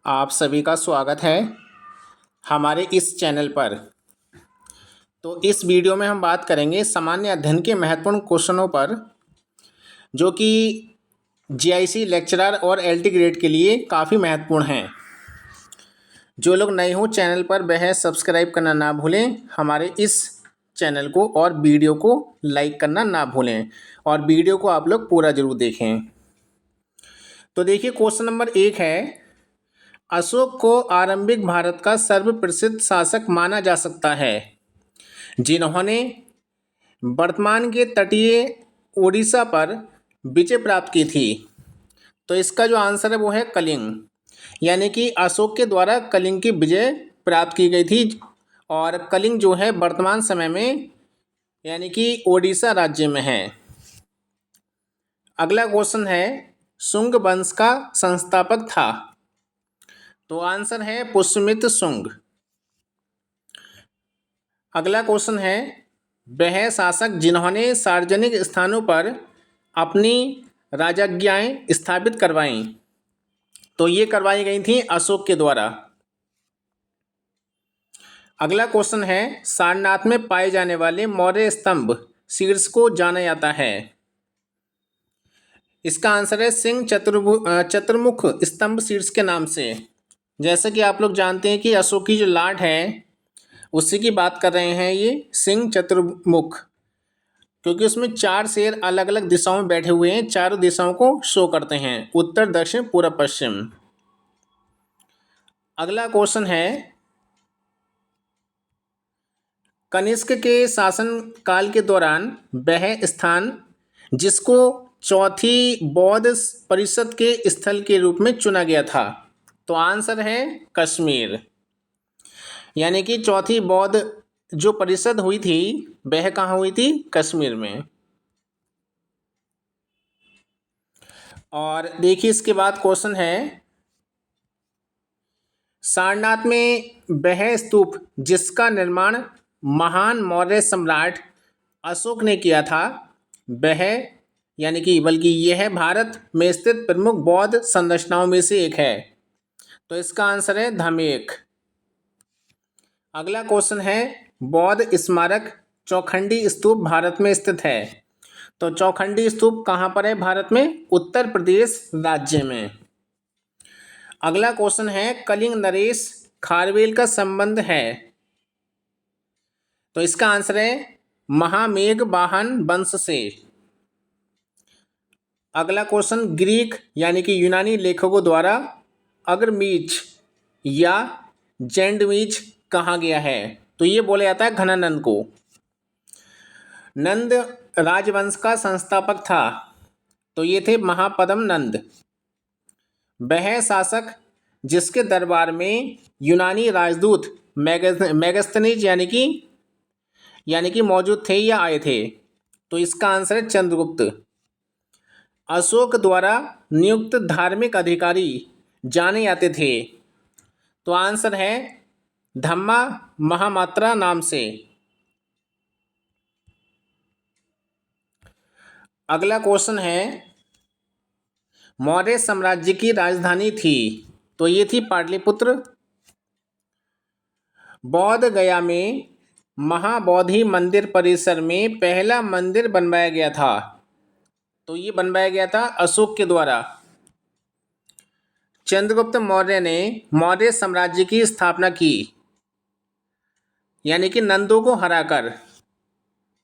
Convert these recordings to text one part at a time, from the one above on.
आप सभी का स्वागत है हमारे इस चैनल पर। तो इस वीडियो में हम बात करेंगे सामान्य अध्ययन के महत्वपूर्ण क्वेश्चनों पर, जो कि जीआईसी लेक्चरर और एलटी ग्रेड के लिए काफ़ी महत्वपूर्ण हैं। जो लोग नए हो चैनल पर वह सब्सक्राइब करना ना भूलें हमारे इस चैनल को, और वीडियो को लाइक करना ना भूलें, और वीडियो को आप लोग पूरा ज़रूर देखें। तो देखिए, क्वेश्चन नंबर 1 है, अशोक को आरंभिक भारत का सर्वप्रसिद्ध शासक माना जा सकता है जिन्होंने वर्तमान के तटीय ओडिशा पर विजय प्राप्त की थी। तो इसका जो आंसर है वो है कलिंग, यानी कि अशोक के द्वारा कलिंग की विजय प्राप्त की गई थी। और कलिंग जो है वर्तमान समय में यानी कि ओडिशा राज्य में है। अगला क्वेश्चन है, शुंग वंश का संस्थापक था। तो आंसर है पुष्यमित्र शुंग। अगला क्वेश्चन है, वह शासक जिन्होंने सार्वजनिक स्थानों पर अपनी राजज्ञाएं स्थापित करवाईं। तो ये करवाई गई थी अशोक के द्वारा। अगला क्वेश्चन है, सारनाथ में पाए जाने वाले मौर्य स्तंभ शीर्ष को जाना जाता है। इसका आंसर है सिंह चतुर्मुख स्तंभ शीर्ष के नाम से। जैसे कि आप लोग जानते हैं कि अशोक की जो लाट है उसी की बात कर रहे हैं, ये सिंह चतुर्मुख, क्योंकि उसमें 4 शेर अलग अलग दिशाओं में बैठे हुए हैं, चारों दिशाओं को शो करते हैं, उत्तर दक्षिण पूर्व पश्चिम। अगला क्वेश्चन है, कनिष्क के शासन काल के दौरान वह स्थान जिसको चौथी बौद्ध परिषद के स्थल के रूप में चुना गया था। तो आंसर है कश्मीर, यानी कि चौथी बौद्ध जो परिषद हुई थी वह कहाँ हुई थी? कश्मीर में। और देखिए, इसके बाद क्वेश्चन है, सारनाथ में वह स्तूप जिसका निर्माण महान मौर्य सम्राट अशोक ने किया था वह यानी कि बल्कि यह भारत में स्थित प्रमुख बौद्ध संरचनाओं में से एक है। तो इसका आंसर है धमेख। अगला क्वेश्चन है, बौद्ध स्मारक चौखंडी स्तूप भारत में स्थित है। तो चौखंडी स्तूप कहाँ पर है भारत में? उत्तर प्रदेश राज्य में। अगला क्वेश्चन है, कलिंग नरेश खारवेल का संबंध है। तो इसका आंसर है महामेघ वाहन वंश से। अगला क्वेश्चन, ग्रीक यानी कि यूनानी लेखकों द्वारा अग्रमीच या जैंडमीच कहा गया है। तो ये बोला जाता है घनानंद को। नंद राजवंश का संस्थापक था। तो ये थे महापद्म नंद। वह शासक जिसके दरबार में यूनानी राजदूत मेगस्थनीज यानी कि मौजूद थे या आए थे। तो इसका आंसर है चंद्रगुप्त। अशोक द्वारा नियुक्त धार्मिक अधिकारी जाने जाते थे। तो आंसर है धम्मा महामात्रा नाम से। अगला क्वेश्चन है, मौर्य साम्राज्य की राजधानी थी। तो ये थी पाटलिपुत्र। बौद्ध गया में महाबोधि मंदिर परिसर में पहला मंदिर बनवाया गया था। तो ये बनवाया गया था अशोक के द्वारा। चंद्रगुप्त मौर्य ने मौर्य साम्राज्य की स्थापना की, यानी कि नंदों को हराकर।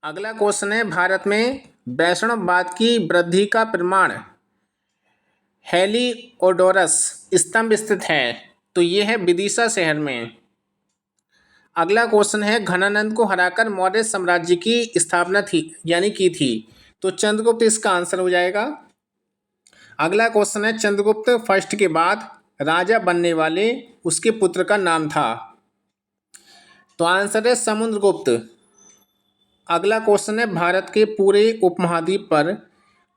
अगला क्वेश्चन है, भारत में वैष्णववाद की वृद्धि का प्रमाण हेलिओडोरस स्तंभ स्थित है। तो ये है विदिशा शहर में। अगला क्वेश्चन है, घनानंद को हराकर मौर्य साम्राज्य की स्थापना थी यानी की थी। तो चंद्रगुप्त इसका आंसर हो जाएगा। अगला क्वेश्चन है, चंद्रगुप्त फर्स्ट के बाद राजा बनने वाले उसके पुत्र का नाम था। तो आंसर है समुद्रगुप्त। अगला क्वेश्चन है, भारत के पूरे उपमहाद्वीप पर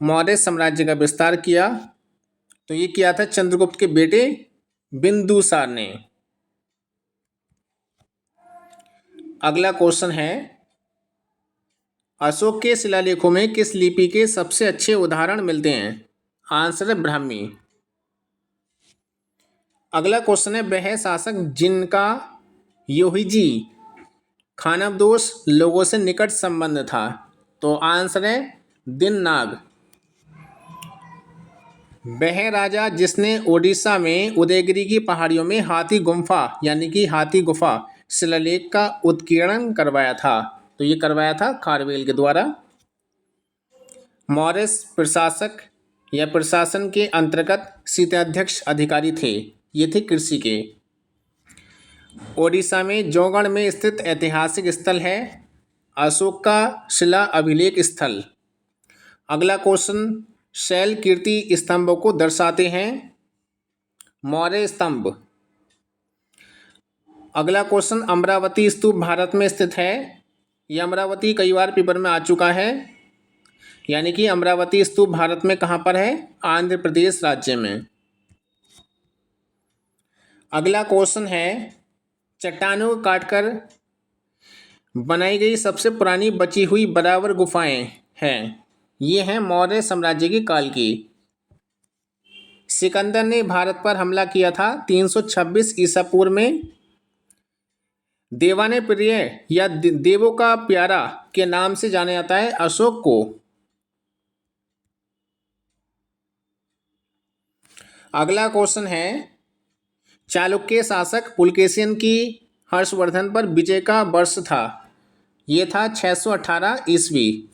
मौर्य साम्राज्य का विस्तार किया। तो ये किया था चंद्रगुप्त के बेटे बिंदुसार ने। अगला क्वेश्चन है, अशोक के शिलालेखों में किस लिपि के सबसे अच्छे उदाहरण मिलते हैं? आंसर है ब्राह्मी। अगला क्वेश्चन है, वह शासक जिनका योहिजी खानाबदोश लोगों से निकट संबंध था। तो आंसर है दिन्नाग। वह राजा जिसने ओडिशा में उदयगिरी की पहाड़ियों में हाथी गुम्फा यानी कि हाथी गुफा शिलालेख का उत्कीर्णन करवाया था। तो ये करवाया था खारवेल के द्वारा। मौर्य प्रशासक या प्रशासन के अंतर्गत शीताध्यक्ष अधिकारी थे, ये थे कृषि के। ओडिशा में जौगढ़ में स्थित ऐतिहासिक स्थल है अशोक का शिला अभिलेख स्थल। अगला क्वेश्चन, शैल कीर्ति स्तंभों को दर्शाते हैं मौर्य स्तंभ। अगला क्वेश्चन, अमरावती स्तूप भारत में स्थित है। यह अमरावती कई बार पेपर में आ चुका है, यानी कि अमरावती स्तूप भारत में कहाँ पर है? आंध्र प्रदेश राज्य में। अगला क्वेश्चन है, चट्टानों को काटकर बनाई गई सबसे पुरानी बची हुई बराबर गुफाएं हैं। ये हैं मौर्य साम्राज्य की काल की। सिकंदर ने भारत पर हमला किया था 326 ईसा पूर्व में। देवाने प्रिय या देवों का प्यारा के नाम से जाना जाता है अशोक को। अगला क्वेश्चन है, चालुक्य शासक पुलकेशिन की हर्षवर्धन पर विजय का वर्ष था। ये था 618 ईस्वी।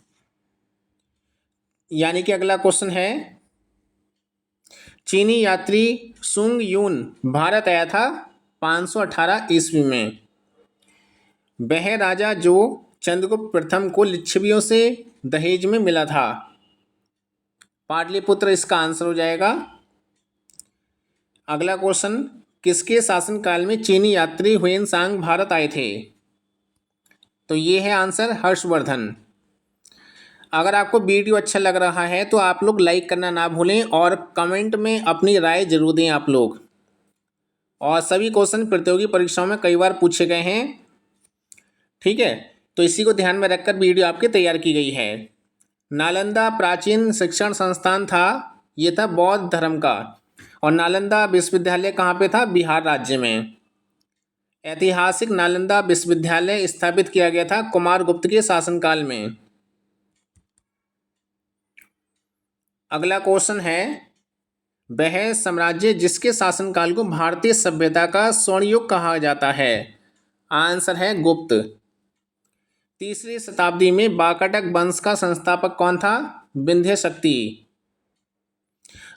यानी कि अगला क्वेश्चन है, चीनी यात्री सुंग यून भारत आया था 518 ईस्वी में। वह राजा जो चंद्रगुप्त प्रथम को लिच्छवियों से दहेज में मिला था। पाटलिपुत्र इसका आंसर हो जाएगा। अगला क्वेश्चन, किसके शासनकाल में चीनी यात्री हुएनसांग भारत आए थे? तो ये है आंसर हर्षवर्धन। अगर आपको वीडियो अच्छा लग रहा है तो आप लोग लाइक करना ना भूलें और कमेंट में अपनी राय जरूर दें आप लोग। और सभी क्वेश्चन प्रतियोगी परीक्षाओं में कई बार पूछे गए हैं, ठीक है, तो इसी को ध्यान में रखकर वीडियो आपकी तैयार की गई है। नालंदा प्राचीन शिक्षण संस्थान था, ये था बौद्ध धर्म का। और नालंदा विश्वविद्यालय कहाँ पे था? बिहार राज्य में। ऐतिहासिक नालंदा विश्वविद्यालय स्थापित किया गया था कुमारगुप्त के शासनकाल में। अगला क्वेश्चन है, वह साम्राज्य जिसके शासनकाल को भारतीय सभ्यता का स्वर्ण युग कहा जाता है? आंसर है गुप्त। तीसरी शताब्दी में वाकाटक वंश का संस्थापक कौन था? विंध्य शक्ति।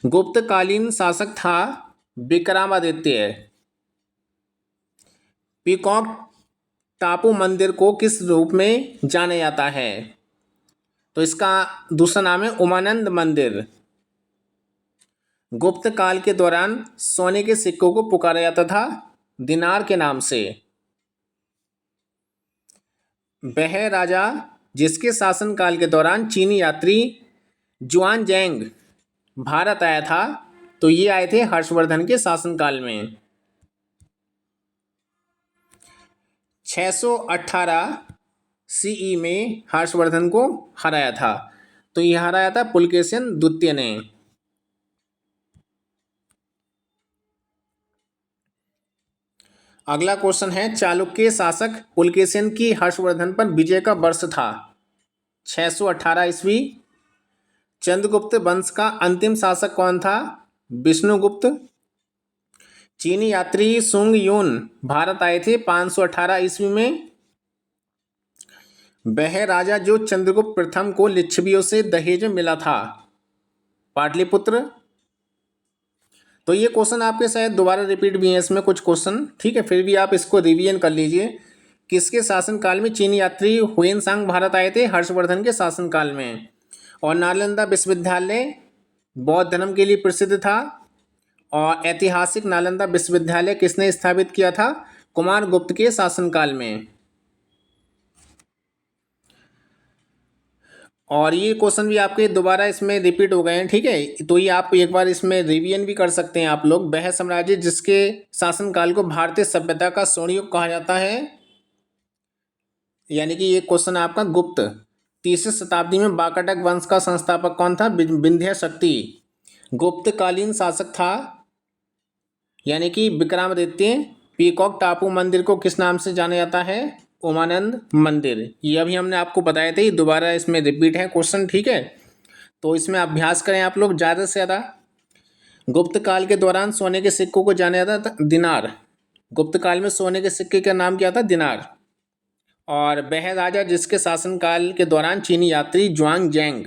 गुप्तकालीन शासक था विक्रमादित्य। पीकॉक टापू मंदिर को किस रूप में जाना जाता है? तो इसका दूसरा नाम है उमानंद मंदिर। गुप्त काल के दौरान सोने के सिक्कों को पुकारा जाता था दिनार के नाम से। वह राजा जिसके शासनकाल के दौरान चीनी यात्री जुआनजैंग भारत आया था, तो ये आए थे हर्षवर्धन के शासनकाल में। 618 सीई में हर्षवर्धन को हराया था, तो ये हराया था पुलकेशिन द्वितीय ने। अगला क्वेश्चन है, चालुक्य शासक पुलकेशिन की हर्षवर्धन पर विजय का वर्ष था 618 ईस्वी। चंद्रगुप्त वंश का अंतिम शासक कौन था? विष्णुगुप्त। चीनी यात्री सुंग यून भारत आए थे 518 ईस्वी में। वह राजा जो चंद्रगुप्त प्रथम को लिच्छवियों से दहेज में मिला था, पाटलिपुत्र। तो ये क्वेश्चन आपके शायद दोबारा रिपीट भी हैं इसमें कुछ क्वेश्चन, ठीक है, फिर भी आप इसको रिवीजन कर लीजिए। किसके शासनकाल में चीनी यात्री हुएनसांग भारत आए थे? हर्षवर्धन के शासनकाल में। और नालंदा विश्वविद्यालय बौद्ध धर्म के लिए प्रसिद्ध था। और ऐतिहासिक नालंदा विश्वविद्यालय किसने स्थापित किया था? कुमारगुप्त के शासनकाल में। और ये क्वेश्चन भी आपके दोबारा इसमें रिपीट हो गए हैं, ठीक है, तो ये आप एक बार इसमें रिवीजन भी कर सकते हैं आप लोग। वह साम्राज्य जिसके शासनकाल को भारतीय सभ्यता का स्वर्ण युग कहा जाता है, यानी कि ये क्वेश्चन आपका गुप्त। तीसरी शताब्दी में वाकाटक वंश का संस्थापक कौन था? विंध्य शक्ति। गुप्तकालीन शासक था, यानी कि विक्रमादित्य पीकॉक टापू मंदिर को किस नाम से जाना जाता है? उमानंद मंदिर। ये अभी हमने आपको बताया था, दोबारा इसमें रिपीट है क्वेश्चन, ठीक है। तो इसमें अभ्यास करें आप लोग ज़्यादा से ज़्यादा। गुप्त काल के दौरान सोने के सिक्कों को जाना जाता था दिनार। गुप्त काल में सोने के सिक्के का नाम क्या था? दिनार। और वह राजा जिसके शासनकाल के दौरान चीनी यात्री ज्वांग जैंग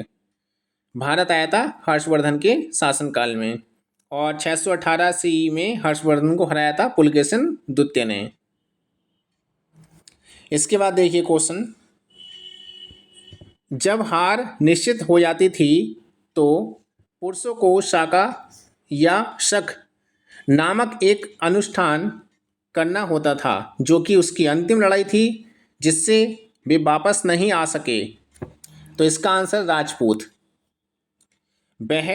भारत आया था हर्षवर्धन के शासनकाल में। और 618 CE में हर्षवर्धन को हराया था पुलकेशिन द्वितीय ने। इसके बाद देखिए क्वेश्चन, जब हार निश्चित हो जाती थी तो पुरुषों को शाका या शक नामक एक अनुष्ठान करना होता था, जो कि उसकी अंतिम लड़ाई थी जिससे वे वापस नहीं आ सके। तो इसका आंसर राजपूत। वह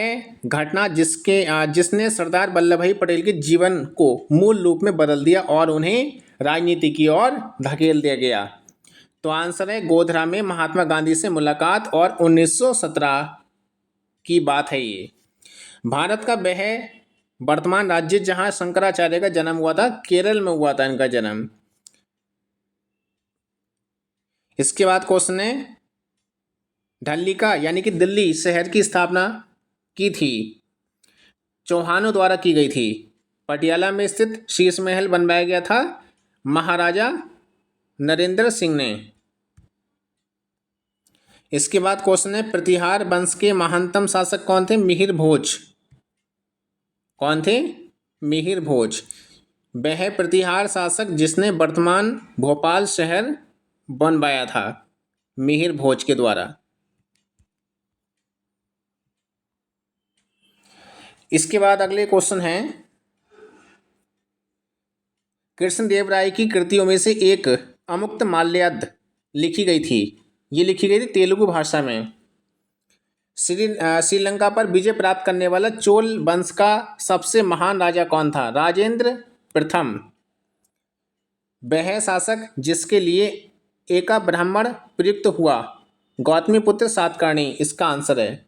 घटना जिसने सरदार वल्लभ भाई पटेल के जीवन को मूल रूप में बदल दिया और उन्हें राजनीति की ओर धकेल दिया गया। तो आंसर है गोधरा में महात्मा गांधी से मुलाकात और 1917 की बात है ये। भारत का वह वर्तमान राज्य जहां शंकराचार्य का जन्म हुआ था, केरल में हुआ था इनका जन्म। इसके बाद क्वेश्चन है, ढल्लिका यानी कि दिल्ली शहर की स्थापना की थी चौहानों द्वारा की गई थी। पटियाला में स्थित शीश महल बनवाया गया था महाराजा नरेंद्र सिंह ने। इसके बाद क्वेश्चन है, प्रतिहार वंश के महानतम शासक कौन थे? मिहिर भोज। कौन थे? मिहिर भोज। वह प्रतिहार शासक जिसने वर्तमान भोपाल शहर बनवाया था मिहिर भोज के द्वारा। इसके बाद अगले क्वेश्चन है, कृष्णदेव राय की कृतियों में से एक अमुक्त माल्याद लिखी गई थी। ये लिखी गई थी तेलुगु भाषा में। श्रीलंका पर विजय प्राप्त करने वाला चोल वंश का सबसे महान राजा कौन था? राजेंद्र प्रथम। वह शासक जिसके लिए एका ब्राह्मण प्रयुक्त हुआ? गौतमीपुत्र सातकर्णी। इसका आंसर है।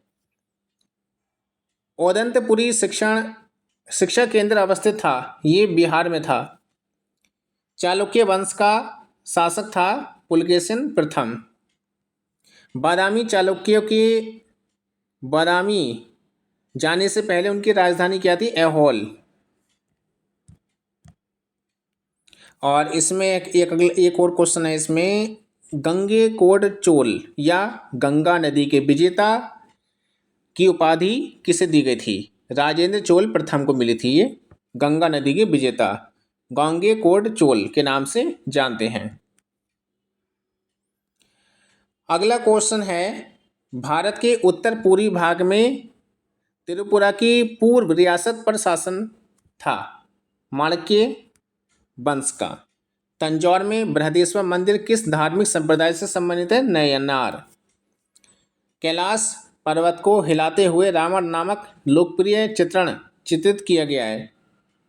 ओदंतपुरी शिक्षा केंद्र अवस्थित था, ये बिहार में था। चालुक्य वंश का शासक था पुलकेशिन प्रथम। बादामी चालुक्यों के बादामी जाने से पहले उनकी राजधानी क्या थी? ऐहोल। और इसमें एक और क्वेश्चन है इसमें, गंगेकोंड चोल या गंगा नदी के विजेता की उपाधि किसे दी गई थी? राजेंद्र चोल प्रथम को मिली थी ये, गंगा नदी के विजेता गंगेकोंड चोल के नाम से जानते हैं। अगला क्वेश्चन है, भारत के उत्तर पूर्वी भाग में त्रिपुरा की पूर्व रियासत पर शासन था माणक्य वंश का। तंजौर में बृहदेश्वर मंदिर किस धार्मिक संप्रदाय से संबंधित है? नयनार। कैलाश पर्वत को हिलाते हुए रावण नामक लोकप्रिय चित्रण चित्रित किया गया है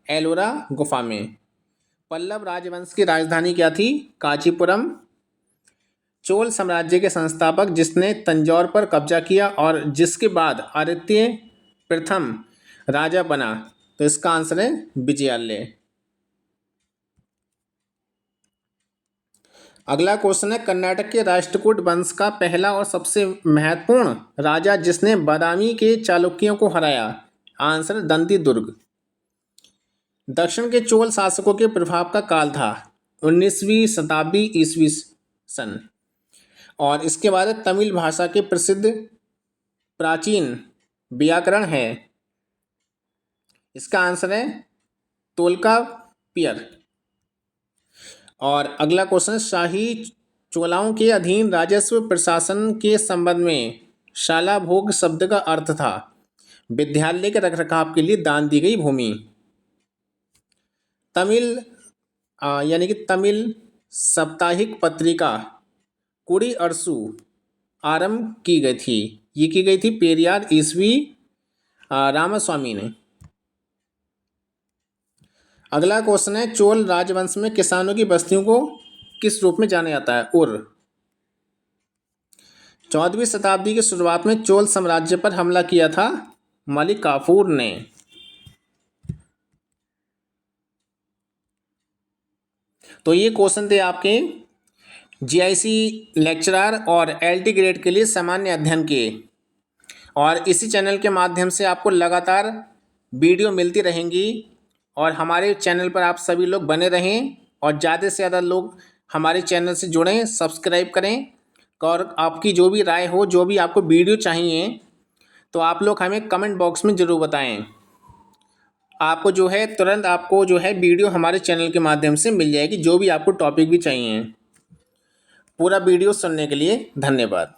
एलोरा गुफा में। पल्लव राजवंश की राजधानी क्या थी? कांचीपुरम। चोल साम्राज्य के संस्थापक जिसने तंजौर पर कब्जा किया और जिसके बाद आदित्य प्रथम राजा बना, तो इसका आंसर है विजयालय। अगला क्वेश्चन है, कर्नाटक के राष्ट्रकूट वंश का पहला और सबसे महत्वपूर्ण राजा जिसने बादामी के चालुक्यों को हराया? आंसर दंती दुर्ग। दक्षिण के चोल शासकों के प्रभाव का काल था 19वीं शताब्दी ईस्वी सन। और इसके बाद तमिल भाषा के प्रसिद्ध प्राचीन व्याकरण है, इसका आंसर है तोल्कापियर। और अगला क्वेश्चन, शाही चोलाओं के अधीन राजस्व प्रशासन के संबंध में शालाभोग शब्द का अर्थ था विद्यालय के रखरखाव के लिए दान दी गई भूमि। तमिल यानी कि तमिल साप्ताहिक पत्रिका कुड़ी अरसू आरंभ की गई थी, ये की गई थी पेरियार ईसवी रामास्वामी ने। अगला क्वेश्चन है, चोल राजवंश में किसानों की बस्तियों को किस रूप में जाना जाता है? उर। 14वीं शताब्दी की शुरुआत में चोल साम्राज्य पर हमला किया था मलिक काफूर ने। तो ये क्वेश्चन थे आपके जीआईसी लेक्चरर और एलटी ग्रेड के लिए सामान्य अध्ययन के। और इसी चैनल के माध्यम से आपको लगातार वीडियो मिलती रहेंगी और हमारे चैनल पर आप सभी लोग बने रहें और ज़्यादा से ज़्यादा लोग हमारे चैनल से जुड़ें, सब्सक्राइब करें। और आपकी जो भी राय हो, जो भी आपको वीडियो चाहिए, तो आप लोग हमें कमेंट बॉक्स में ज़रूर बताएं। आपको जो है तुरंत आपको जो है वीडियो हमारे चैनल के माध्यम से मिल जाएगी, जो भी आपको टॉपिक भी चाहिए। पूरा वीडियो सुनने के लिए धन्यवाद।